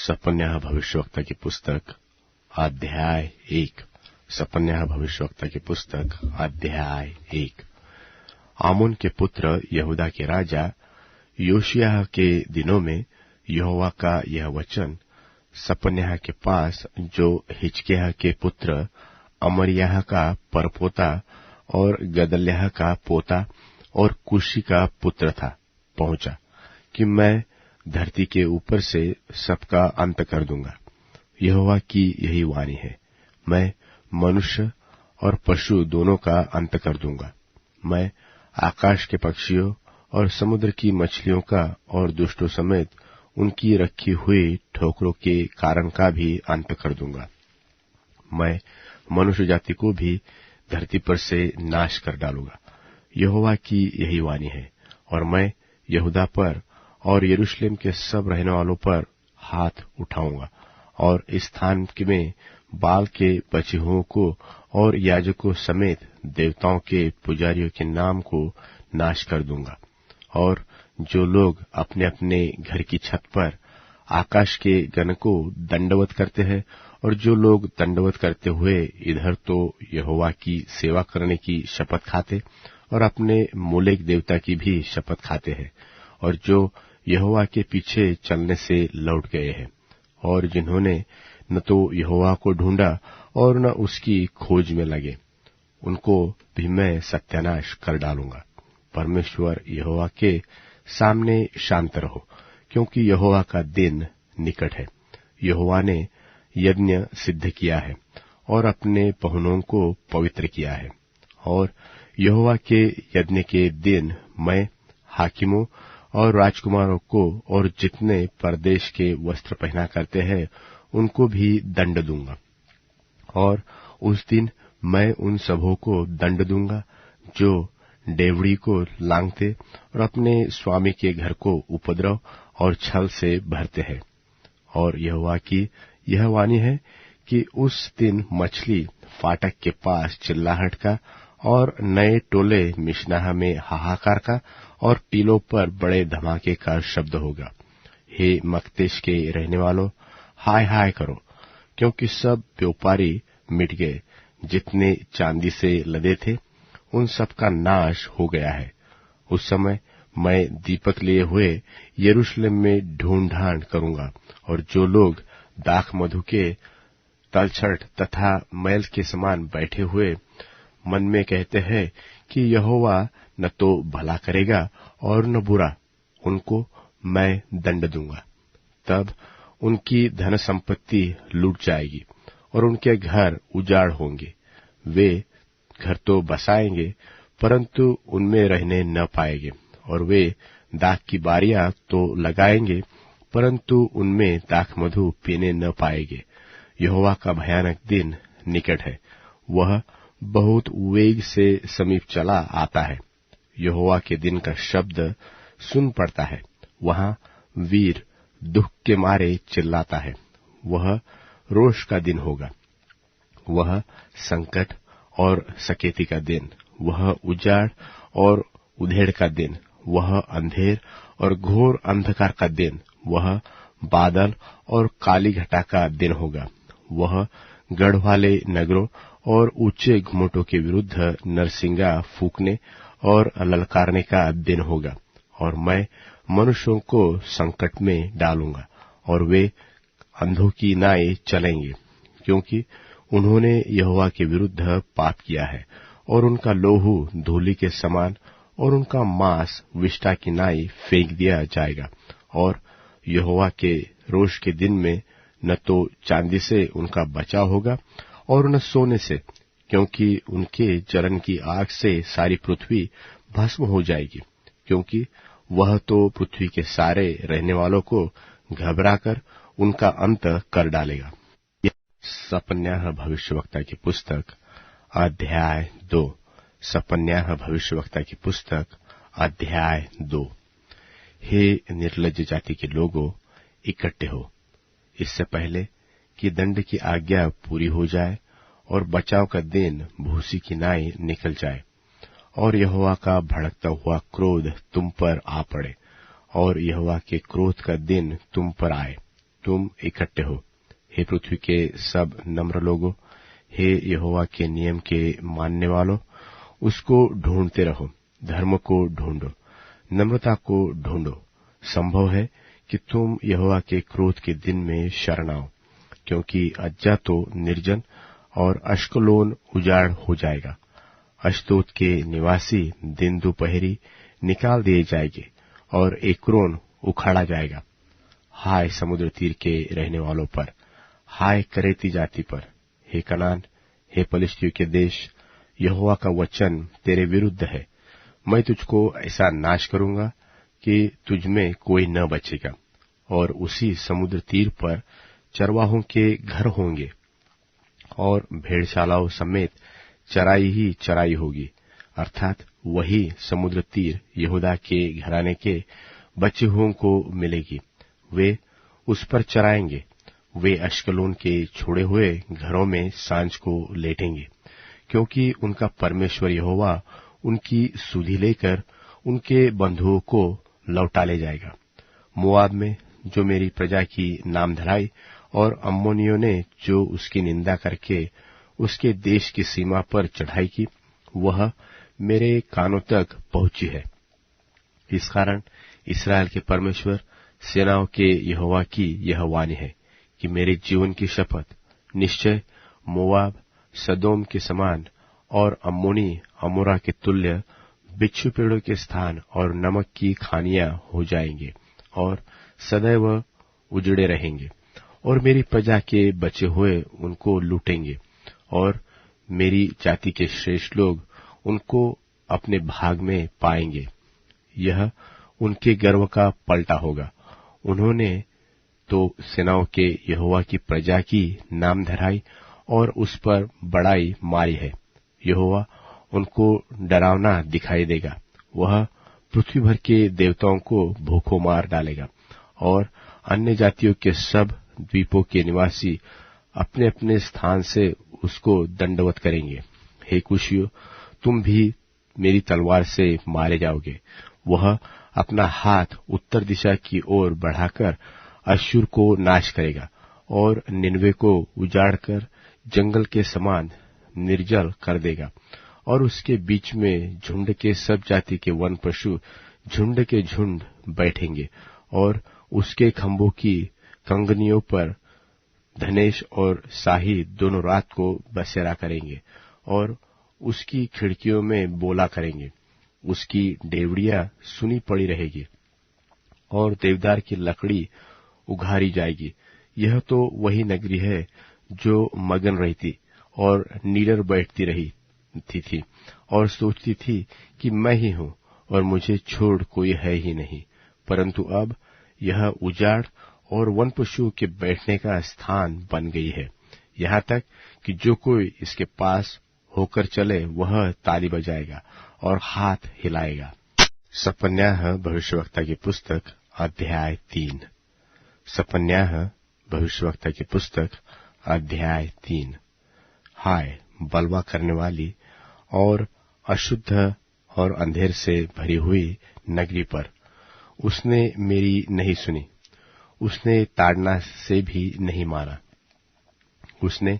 सपन्याह भविष्यवक्ता की पुस्तक अध्याय 1। सपन्याह भविष्यवक्ता की पुस्तक अध्याय 1। आमोन के पुत्र यहूदा के राजा योशिय्याह के दिनों में यहोवा का यह वचन सपन्याह के पास, जो हिजकिय्याह के पुत्र अमर्याह का परपोता और गदल्याह का पोता और कुशी का पुत्र था, पहुंचा कि मैं धरती के ऊपर से सबका अंत कर दूंगा। यहोवा की यही वाणी है, मैं मनुष्य और पशु दोनों का अंत कर दूंगा। मैं आकाश के पक्षियों और समुद्र की मछलियों का और दुष्टों समेत उनकी रखी हुई ठोकरों के कारण का भी अंत कर दूंगा। मैं मनुष्य जाति को भी धरती पर से नाश कर डालूंगा। यहोवा की यही वाणी है। और मैं यहूदा पर और यरूशलेम के सब रहने वालों पर हाथ उठाऊंगा और इस स्थान में बाल के बचे हुओं को और याजकों समेत देवताओं के पुजारियों के नाम को नाश कर दूंगा। और जो लोग अपने अपने घर की छत पर आकाश के गण को दंडवत करते हैं और जो लोग दंडवत करते हुए इधर तो यहोवा की सेवा करने की शपथ खाते और अपने मोलेक देवता की भी शपथ खाते हैं, और जो यहोवा के पीछे चलने से लौट गए हैं, और जिन्होंने न तो यहोवा को ढूंढा और न उसकी खोज में लगे, उनको भी मैं सत्यानाश कर डालूंगा। परमेश्वर यहोवा के सामने शांत रहो, क्योंकि यहोवा का दिन निकट है। यहोवा ने यज्ञ सिद्ध किया है और अपने पहुनों को पवित्र किया है। और यहोवा के यज्ञ के दिन मैं हाकिमों और राजकुमारों को और जितने परदेश के वस्त्र पहना करते हैं उनको भी दंड दूंगा। और उस दिन मैं उन सबों को दंड दूंगा जो डेवढ़ी को लांघते और अपने स्वामी के घर को उपद्रव और छल से भरते हैं। और यहोवा की यह वाणी है कि उस दिन मछली फाटक के पास चिल्लाहट का और नए टोले मिशनाह में हाहाकार का और टीलों पर बड़े धमाके का शब्द होगा। हे मकतेश के रहने वालों, हाय हाय करो, क्योंकि सब व्यापारी मिट गए। जितने चांदी से लदे थे उन सब का नाश हो गया है। उस समय मैं दीपक लिए हुए यरूशलेम में ढूंढ ढांड करूंगा, और जो लोग दाख मधु के तलछट तथा मैल के समान बैठे हुए मन में कहते हैं कि यहोवा न तो भला करेगा और न बुरा, उनको मैं दंड दूंगा। तब उनकी धन संपत्ति लूट जाएगी और उनके घर उजाड़ होंगे। वे घर तो बसाएंगे परंतु उनमें रहने न पाएंगे, और वे दाख की बारियां तो लगाएंगे परंतु उनमें दाख मधु पीने न पाएंगे। यहोवा का भयानक दिन निकट है, वह बहुत वेग से समीप चला आता है। यहोवा के दिन का शब्द सुन पड़ता है, वहां वीर दुख के मारे चिल्लाता है। वह रोष का दिन होगा, वह संकट और सकेती का दिन, वह उजाड़ और उधेड़ का दिन, वह अंधेर और घोर अंधकार का दिन, वह बादल और काली घटा का दिन होगा। वह गढ़ वाले नगरों और ऊंचे घुमटों के विरुद्ध नरसिंगा फूंकने और ललकारने का दिन होगा। और मैं मनुष्यों को संकट में डालूंगा और वे अंधों की नाई चलेंगे, क्योंकि उन्होंने यहोवा के विरुद्ध पाप किया है, और उनका लोहू धूलि के समान और उनका मांस विष्ठा की नाई फेंक दिया जाएगा। और यहोवा के रोष के दिन में न तो चांदी से उनका बचाव होगा और न सोने से, क्योंकि उनके जलन की आग से सारी पृथ्वी भस्म हो जाएगी, क्योंकि वह तो पृथ्वी के सारे रहने वालों को घबराकर उनका अंत कर डालेगा। सपन्याह भविष्यवक्ता की पुस्तक अध्याय 2। सपन्याह भविष्यवक्ता की पुस्तक अध्याय 2। हे निर्लज्ज जाति के लोगों, इकट्ठे हो, इससे पहले कि दंड की आज्ञा पूरी हो जाए और बचाव का दिन भूसी की नाई निकल जाए, और यहोवा का भड़कता हुआ क्रोध तुम पर आ पड़े, और यहोवा के क्रोध का दिन तुम पर आए। तुम इकट्ठे हो। हे पृथ्वी के सब नम्र लोगों, हे यहोवा के नियम के मानने वालों, उसको ढूंढते रहो, धर्म को ढूंढो, नम्रता को ढूंढो। संभव है कि तुम यहोवा के क्रोध के दिन में शरण आओ, क्योंकि अज्जा तो निर्जन और अश्कलोन उजाड़ हो जाएगा। अश्दोद के निवासी दिन दोपहरी निकाल दिए जाएंगे और एक्रोन उखाड़ा जाएगा। हाय समुद्र तीर के रहने वालों पर, हाय करेती जाति पर, हे कनान, हे पलिश्तियों के देश, यहोवा का वचन तेरे विरुद्ध है। मैं तुझको ऐसा नाश करूंगा कि तुझमें कोई न बचेगा, और उसी समुद्र तीर पर चरवाहों के घर होंगे और भेड़शालाओं समेत चराई ही चराई होगी, अर्थात वही समुद्र तीर यहूदा के घराने के बचे हुओं को मिलेगी। वे उस पर चराएंगे। वे अश्कलोन के छोड़े हुए घरों में सांझ को लेटेंगे, क्योंकि उनका परमेश्वर यहोवा उनकी सुधि लेकर उनके बंधुओं को लौटा ले जाएगा। मोआब में जो मेरी प्रजा की नाम धराई और अम्मोनियों ने जो उसकी निंदा करके उसके देश की सीमा पर चढ़ाई की, वह मेरे कानों तक पहुंची है। इस कारण इस्राएल के परमेश्वर सेनाओं के यहोवा की यह वाणी है कि मेरे जीवन की शपथ, निश्चय मोआब सदोम के समान और अम्मोनी अमोरा के तुल्य बिच्छू पेड़ों के स्थान और नमक की खानियां हो जाएंगे और सदैव उजड़े रहेंगे, और मेरी प्रजा के बचे हुए उनको लूटेंगे, और मेरी जाति के श्रेष्ठ लोग उनको अपने भाग में पाएंगे। यह उनके गर्व का पलटा होगा। उन्होंने तो सेनाओं के यहोवा की प्रजा की नाम धराई और उस पर बड़ाई मारी है। यहोवा उनको डरावना दिखाई देगा। वह पृथ्वी भर के देवताओं को भूखों मार डालेगा, और अन्य जातियों के सब द्वीपों के निवासी अपने अपने स्थान से उसको दंडवत करेंगे। हे कुशियों, तुम भी मेरी तलवार से मारे जाओगे। वह अपना हाथ उत्तर दिशा की ओर बढ़ाकर अश्शूर को नाश करेगा और निनवे को उजाड़कर जंगल के समान निर्जल कर देगा, और उसके बीच में झुंड के सब जाति के वन पशु झुंड के झुंड बैठेंगे, और उसके खंभों की कंगनियों पर धनेश और शाही दोनों रात को बसेरा करेंगे और उसकी खिड़कियों में बोला करेंगे। उसकी डेवड़ियां सुनी पड़ी रहेगी और देवदार की लकड़ी उघारी जाएगी। यह तो वही नगरी है जो मगन रहती और नीडर बैठती रही थी और सोचती थी कि मैं ही हूं और मुझे छोड़ कोई है ही नहीं, परंतु अब यह उजाड़ और वन पशुओं के बैठने का स्थान बन गई है, यहाँ तक कि जो कोई इसके पास होकर चले वह ताली बजाएगा और हाथ हिलाएगा। सपन्याह भविष्यवक्ता की पुस्तक अध्याय 3। सपन्याह भविष्यवक्ता की पुस्तक अध्याय 3। हाय बलवा करने वाली और अशुद्ध और अंधेर से भरी हुई नगरी पर, उसने मेरी नहीं सुनी, उसने ताड़ना से भी नहीं माना, उसने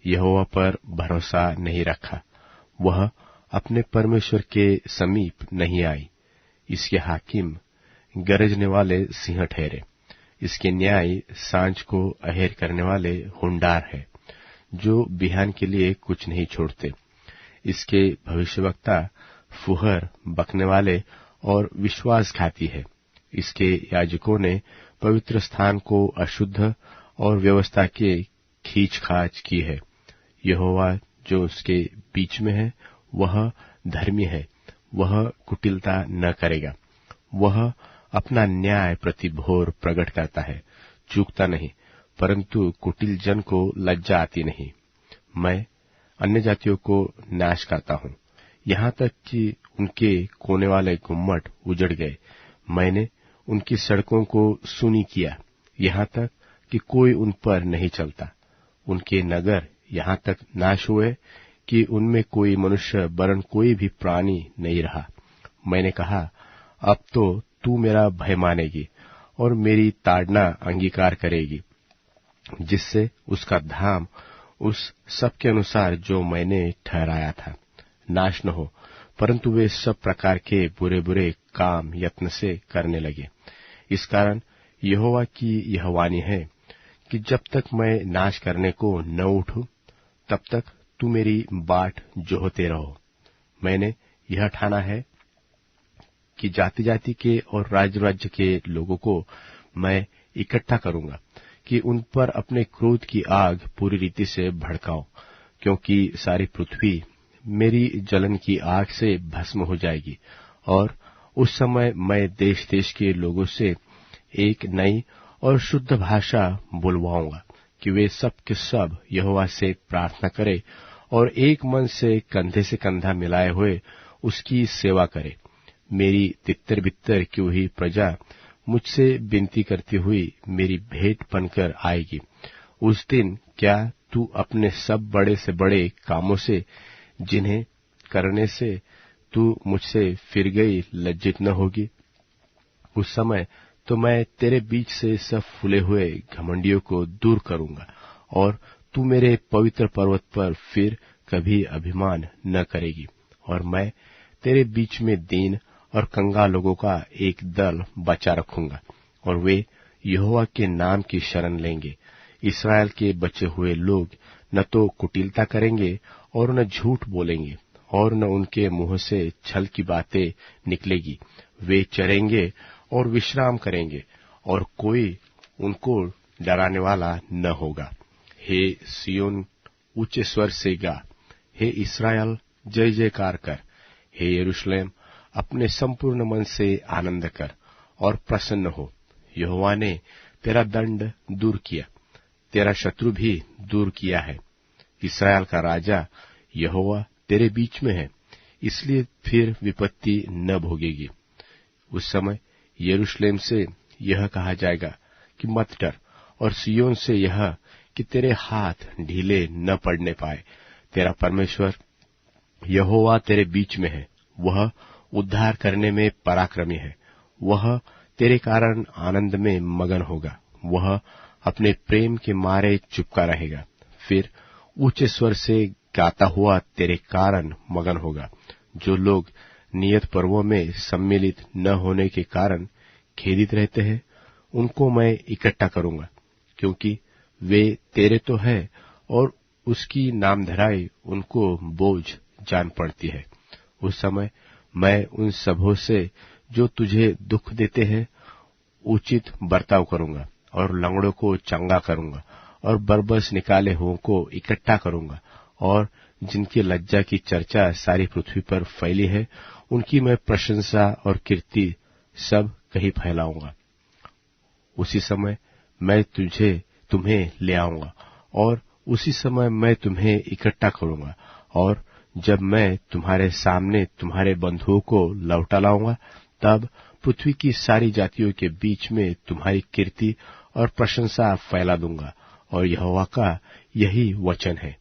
यहोवा पर भरोसा नहीं रखा, वह अपने परमेश्वर के समीप नहीं आई। इसके हाकिम गरजने वाले सिंह ठहरे, इसके न्याय सांझ को अहेर करने वाले हुंडार है, जो बिहान के लिए कुछ नहीं छोड़ते। इसके भविष्यवक्ता फुहर बकने वाले और विश्वासघाती है। इसके याजकों ने पवित्र स्थान को अशुद्ध और व्यवस्था के खींचखाच की है। यहोवा जो उसके बीच में है वह धर्मी है, वह कुटिलता न करेगा। वह अपना न्याय प्रति भोर प्रकट करता है, चूकता नहीं, परंतु कुटिल जन को लज्जा आती नहीं। मैं अन्य जातियों को नाश करता हूँ, यहाँ तक कि उनके कोने वाले गुम्मट उजड़ गए। मैंने उनकी सड़कों को सुनी किया, यहाँ तक कि कोई उन पर नहीं चलता। उनके नगर यहाँ तक नाश हुए कि उनमें कोई मनुष्य वरन कोई भी प्राणी नहीं रहा। मैंने कहा, अब तो तू मेरा भय मानेगी और मेरी ताड़ना अंगीकार करेगी, जिससे उसका धाम उस सब के अनुसार जो मैंने ठहराया था नाश न हो, परंतु वे सब प्रकार के बुरे बुरे काम यत्न से करने लगे। इस कारण यहोवा की यह वाणी है कि जब तक मैं नाश करने को न उठूं, तब तक तू मेरी बाट जोहते रहो। मैंने यह ठाना है कि जाति जाति के और राज्य राज्य के लोगों को मैं इकट्ठा करूंगा कि उन पर अपने क्रोध की आग पूरी रीति से भड़काऊं, क्योंकि सारी पृथ्वी मेरी जलन की आग से भस्म हो जाएगी। और उस समय मैं देश देश के लोगों से एक नई और शुद्ध भाषा बुलवाऊंगा कि वे सब के सब यहोवा से प्रार्थना करें और एक मन से कंधा मिलाए हुए उसकी सेवा करें। मेरी तितर बित्तर की हुई प्रजा मुझसे विनती करती हुई मेरी भेंट बनकर आएगी। उस दिन क्या तू अपने सब बड़े से बड़े कामों से, जिन्हें करने से तू मुझसे फिर गई, लज्जित न होगी? उस समय तो मैं तेरे बीच से सब फूले हुए घमंडियों को दूर करूंगा और तू मेरे पवित्र पर्वत पर फिर कभी अभिमान न करेगी। और मैं तेरे बीच में दीन और कंगाल लोगों का एक दल बचा रखूंगा और वे यहोवा के नाम की शरण लेंगे। इस्राएल के बचे हुए लोग न तो कुटिलता करेंगे और न झूठ बोलेंगे और न उनके मुंह से छल की बातें निकलेगी। वे चरेंगे और विश्राम करेंगे और कोई उनको डराने वाला न होगा। हे सियोन, ऊंचे स्वर से गा। हे इस्राएल, जय जयकार कर। हे यरूशलेम, अपने संपूर्ण मन से आनंद कर और प्रसन्न हो। यहोवा ने तेरा दंड दूर किया, तेरा शत्रु भी दूर किया है। इस्राएल का राजा यहोवा तेरे बीच में है, इसलिए फिर विपत्ति न भोगेगी। उस समय यरूशलेम से यह कहा जाएगा कि मत डर, और सियोन से यह कि तेरे हाथ ढीले न पड़ने पाए। तेरा परमेश्वर यहोवा तेरे बीच में है, वह उद्धार करने में पराक्रमी है। वह तेरे कारण आनंद में मगन होगा, वह अपने प्रेम के मारे चुपका रहेगा, फिर ऊंचे स्वर से गाता हुआ तेरे कारण मगन होगा। जो लोग नियत पर्वों में सम्मिलित न होने के कारण खेदित रहते हैं, उनको मैं इकट्ठा करूंगा, क्योंकि वे तेरे तो है और उसकी नामधराई उनको बोझ जान पड़ती है। उस समय मैं उन सबों से जो तुझे दुख देते हैं उचित बर्ताव करूंगा और लंगड़ों को चंगा करूंगा और बरबस निकाले हुओं को इकट्ठा करूंगा, और जिनकी लज्जा की चर्चा सारी पृथ्वी पर फैली है, उनकी मैं प्रशंसा और कीर्ति सब कहीं फैलाऊंगा। उसी समय मैं तुम्हें ले आऊंगा और उसी समय मैं तुम्हें इकट्ठा करूंगा, और जब मैं तुम्हारे सामने तुम्हारे बंधुओं को लौटा लाऊंगा, तब पृथ्वी की सारी जातियों के बीच में तुम्हारी कीर्ति और प्रशंसा फैला दूंगा। और यहोवा का यही वचन है।